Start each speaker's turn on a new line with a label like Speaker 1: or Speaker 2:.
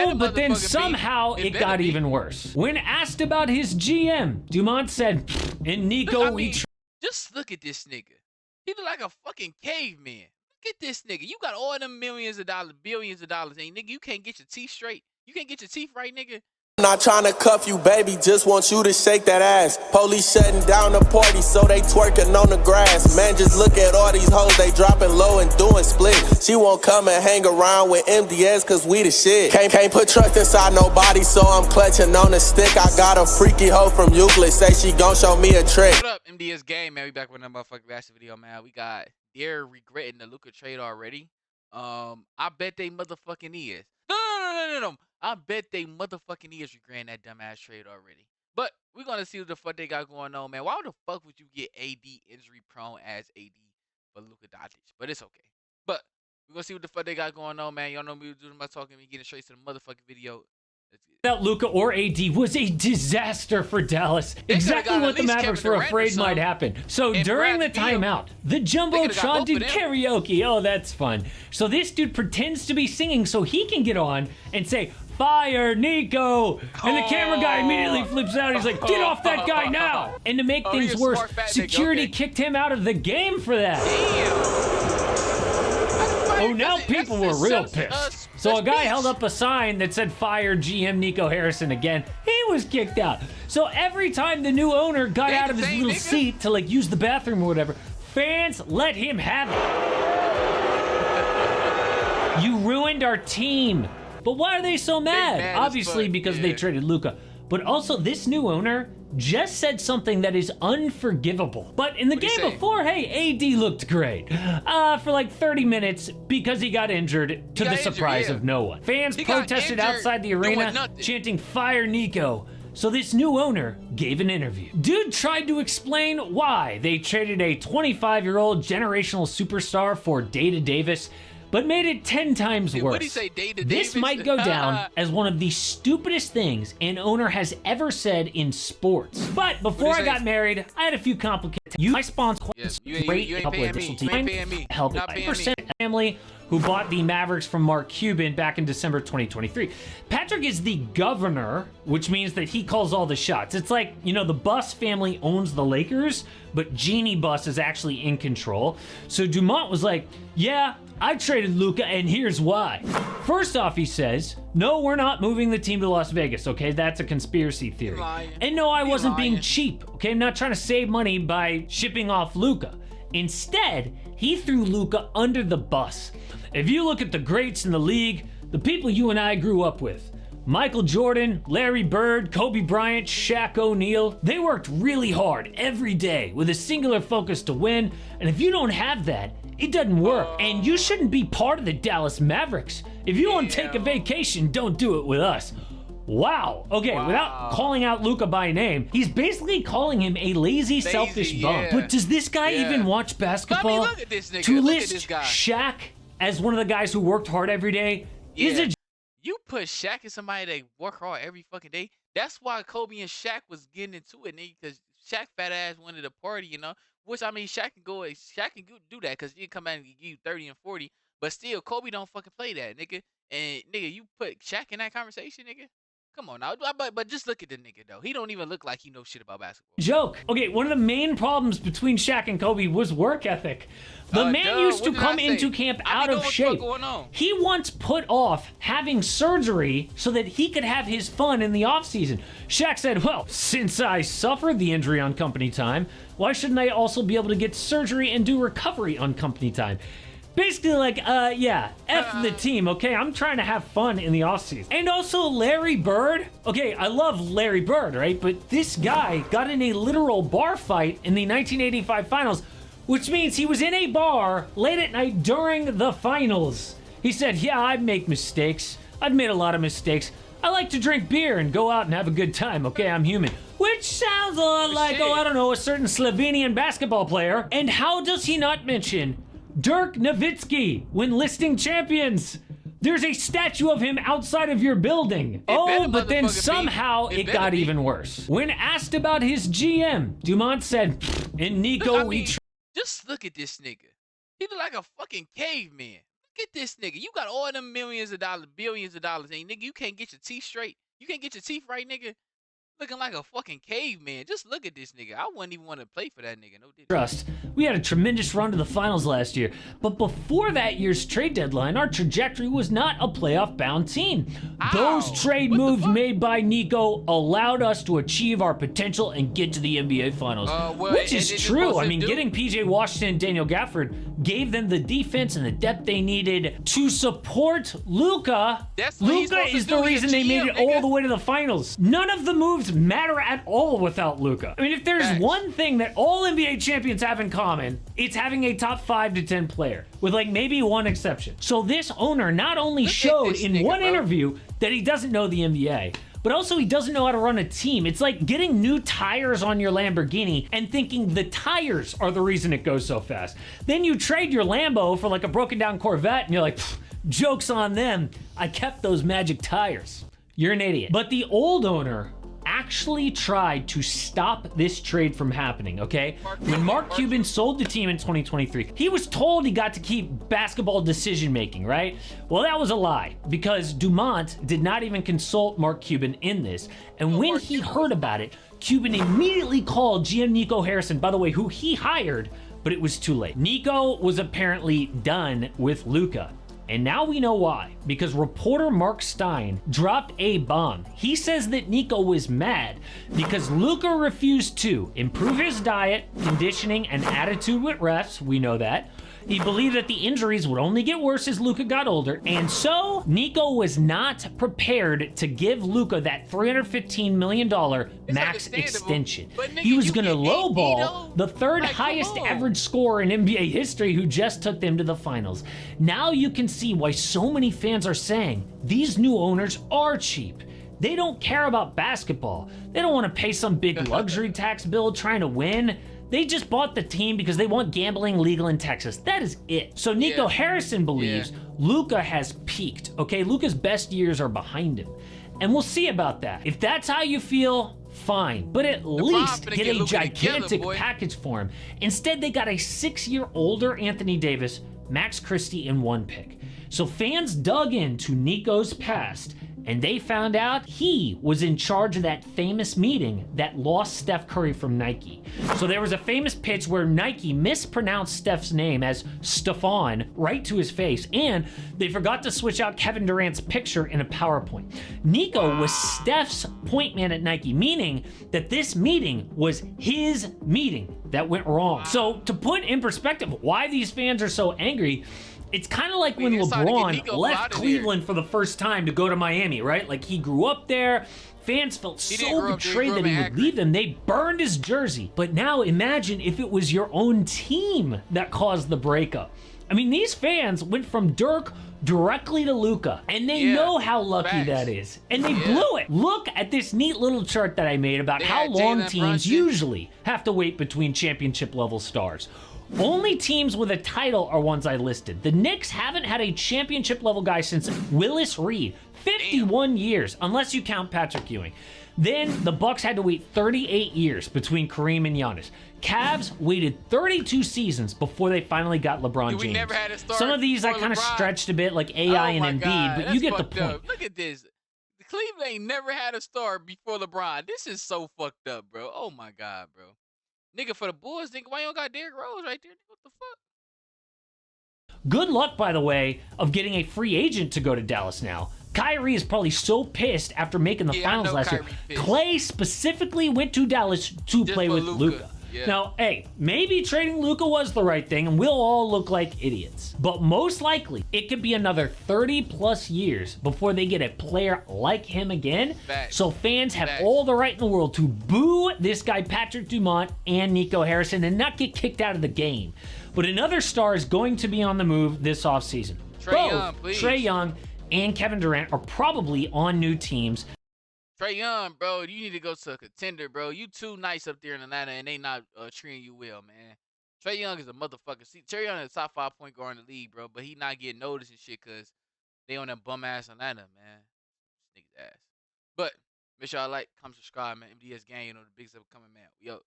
Speaker 1: Oh, but then somehow it got even worse. When asked about his GM, Dumont said, "And Nico,
Speaker 2: just look at this nigga. He look like a fucking caveman. Look at this nigga. You got all them millions of dollars, billions of dollars, and nigga, you can't get your teeth straight. You can't get your teeth right, nigga.
Speaker 3: I'm not trying to cuff you, baby, just want you to shake that ass. Police shutting down the party, so they twerking on the grass. Man, just look at all these hoes, they dropping low and doing split. She won't come and hang around with MDS, cause we the shit. Can't put trust inside nobody, so I'm clutching on the stick. I got a freaky hoe from Euclid, say she gon' show me a trick.
Speaker 2: What up, MDS gang, man? We back with another motherfucking reaction video, man. We got, they're regretting the Luka trade already. I bet they motherfucking is. No. I bet they motherfucking is regretting that dumbass trade already. But we're gonna see what the fuck they got going on, man. Why the fuck would you get AD injury prone as AD for Luka Doncic? But it's okay. But we're gonna see what the fuck they got going on, man. Y'all know me doing my talking, me getting straight to the motherfucking video.
Speaker 1: Without Luka or AD was a disaster for Dallas. Exactly what the Mavericks were afraid might happen. So during the timeout, the Jumbotron did karaoke. Oh, that's fun. So this dude pretends to be singing so he can get on and say, "Fire Nico!" And the camera guy immediately flips out. He's like, "Get off that guy now!" And to make things worse, security kicked him out of the game for that. Oh, now people were real pissed. So a guy held up a sign that said "Fire GM Nico Harrison" again. He was kicked out. So every time the new owner got out of his little seat to like use the bathroom or whatever, fans let him have it. You ruined our team. But why are they so mad? Obviously because they traded Luka. But also this new owner just said something that is unforgivable. But in the game before, hey, AD looked great for like 30 minutes because he got injured to the surprise of no one. Fans protested outside the arena chanting "Fire Nico." So this new owner gave an interview. Dude tried to explain why they traded a 25-year-old generational superstar for Data Davis, but made it 10 times worse.
Speaker 2: What did he say,
Speaker 1: This might go down as one of the stupidest things an owner has ever said in sports. But before I got married, I had a few complications. My sponsor great couple of additional teams helped 5% family who bought the Mavericks from Mark Cuban back in December 2023. Patrick is the governor, which means that he calls all the shots. It's like, you know, the Buss family owns the Lakers, but Jeannie Buss is actually in control. So Dumont was like, "Yeah, I traded Luka, and here's why." First off, he says, "No, we're not moving the team to Las Vegas, okay? That's a conspiracy theory. And no, I wasn't being cheap, okay? I'm not trying to save money by shipping off Luka. Instead, he threw Luka under the bus. If you look at the greats in the league, the people you and I grew up with, Michael Jordan, Larry Bird, Kobe Bryant, Shaq O'Neal, they worked really hard every day with a singular focus to win, and if you don't have that, it doesn't work. And you shouldn't be part of the Dallas Mavericks. If you want to take a vacation, don't do it with us." Wow. Okay, without calling out Luka by name, he's basically calling him a lazy selfish bum. But does this guy even watch basketball?
Speaker 2: Look at this nigga.
Speaker 1: To list Shaq as one of the guys who worked hard every day is a...
Speaker 2: You put Shaq as somebody that work hard every fucking day. That's why Kobe and Shaq was getting into it, nigga, because Shaq fat ass wanted to party, you know? Which, I mean, Shaq can do that because he can come out and give you 30 and 40. But still, Kobe don't fucking play that, nigga. And, nigga, you put Shaq in that conversation, nigga? Come on now, but just look at the nigga though. He don't even look like he knows shit about basketball.
Speaker 1: Joke. Okay, one of the main problems between Shaq and Kobe was work ethic. The man used to come into camp out of shape. He once put off having surgery so that he could have his fun in the offseason. Shaq said, "Well, since I suffered the injury on company time, why shouldn't I also be able to get surgery and do recovery on company time?" Basically like, yeah, F the team, okay? I'm trying to have fun in the offseason. And also Larry Bird. Okay, I love Larry Bird, right? But this guy got in a literal bar fight in the 1985 finals, which means he was in a bar late at night during the finals. He said, "Yeah, I make mistakes. I've made a lot of mistakes. I like to drink beer and go out and have a good time, okay? I'm human." Which sounds a lot like, oh, I don't know, a certain Slovenian basketball player. And how does he not mention Dirk Nowitzki when listing champions? There's a statue of him outside of your building. Oh, but then somehow it got even worse. When asked about his GM, Dumont said, "And Nico,
Speaker 2: just look at this nigga. He look like a fucking caveman. at this nigga. You got all them millions of dollars, billions of dollars, and nigga, you can't get your teeth straight. You can't get your teeth right, nigga. Looking like a fucking caveman. Just look at this nigga. I wouldn't even want to play for that nigga. No did.
Speaker 1: Trust. We had a tremendous run to the finals last year, but before that year's trade deadline, our trajectory was not a playoff-bound team. Those trade moves made by Nico allowed us to achieve our potential and get to the NBA Finals, which is true. I mean, getting PJ Washington and Daniel Gafford gave them the defense and the depth they needed to support Luka. Luka is the reason they made it all the way to the finals. None of the moves matter at all without Luka. I mean, if there's one thing that all NBA champions have in common, it's having a top 5 to 10 player, with like maybe one exception. So this owner not only showed in one interview that he doesn't know the NBA, but also he doesn't know how to run a team. It's like getting new tires on your Lamborghini and thinking the tires are the reason it goes so fast. Then you trade your Lambo for like a broken down Corvette and you're like, joke's on them. I kept those magic tires. You're an idiot. But the old owner actually tried to stop this trade from happening, okay? When Mark Cuban sold the team in 2023, he was told he got to keep basketball decision-making, right? Well, that was a lie, because Dumont did not even consult Mark Cuban in this, and when he heard about it, Cuban immediately called GM Nico Harrison, by the way, who he hired, but it was too late. Nico was apparently done with Luka. And now we know why, because reporter Mark Stein dropped a bomb. He says that Nico was mad because Luka refused to improve his diet, conditioning, and attitude with refs. We know that. He believed that the injuries would only get worse as Luka got older, and so Nico was not prepared to give Luka that $315 million max extension. He was going to lowball the third highest average scorer in NBA history who just took them to the finals. Now you can see why so many fans are saying these new owners are cheap. They don't care about basketball. They don't want to pay some big luxury tax bill trying to win. They just bought the team because they want gambling legal in Texas. That is it. So Nico Harrison believes Luka has peaked, okay? Luka's best years are behind him. And we'll see about that. If that's how you feel, fine. But at least get a gigantic package for him. Instead, they got a 6-year older Anthony Davis, Max Christie, and 1 pick. So fans dug into Nico's past, and they found out he was in charge of that famous meeting that lost Steph Curry from Nike. So there was a famous pitch where Nike mispronounced Steph's name as Stephon right to his face, and they forgot to switch out Kevin Durant's picture in a PowerPoint. Nico was Steph's point man at Nike, meaning that this meeting was his meeting that went wrong. So to put in perspective why these fans are so angry, it's kind of like when LeBron left Cleveland for the first time to go to Miami, right? Like, he grew up there. Fans felt so betrayed that he would leave them. They burned his jersey. But now imagine if it was your own team that caused the breakup. I mean, these fans went from Dirk directly to Luka, and they know how lucky that is. And they blew it. Look at this neat little chart that I made about how long teams usually have to wait between championship level stars. Only teams with a title are ones I listed. The Knicks haven't had a championship level guy since Willis Reed. 51 years, unless you count Patrick Ewing. Then the Bucks had to wait 38 years between Kareem and Giannis. Cavs waited 32 seasons before they finally got LeBron James.
Speaker 2: Never had a star.
Speaker 1: Some of these I kind of stretched a bit, like AI and Embiid, but you get the point.
Speaker 2: Look at this. Cleveland ain't never had a star before LeBron. This is so fucked up, bro. Oh my God, bro. Nigga, for the Bulls, nigga, why you don't got Derrick Rose right there? What the fuck?
Speaker 1: Good luck, by the way, of getting a free agent to go to Dallas now. Kyrie is probably so pissed after making the finals last year. Clay specifically went to Dallas to play with Luka. Now, hey, maybe trading Luka was the right thing, and we'll all look like idiots. But most likely, it could be another 30-plus years before they get a player like him again. So fans have all the right in the world to boo this guy Patrick Dumont and Nico Harrison and not get kicked out of the game. But another star is going to be on the move this offseason. Trae Young and Kevin Durant are probably on new teams.
Speaker 2: Trae Young, bro, you need to go to a contender, bro. You too nice up there in Atlanta, and they not treating you well, man. Trae Young is a motherfucker. See, Trae Young is a top 5 point guard in the league, bro, but he not getting noticed and shit because they on that bum-ass Atlanta, man. Nigga's ass. But, make sure y'all like, comment, subscribe, man. MDS Gang, you know, the biggest ever coming, man. Yo.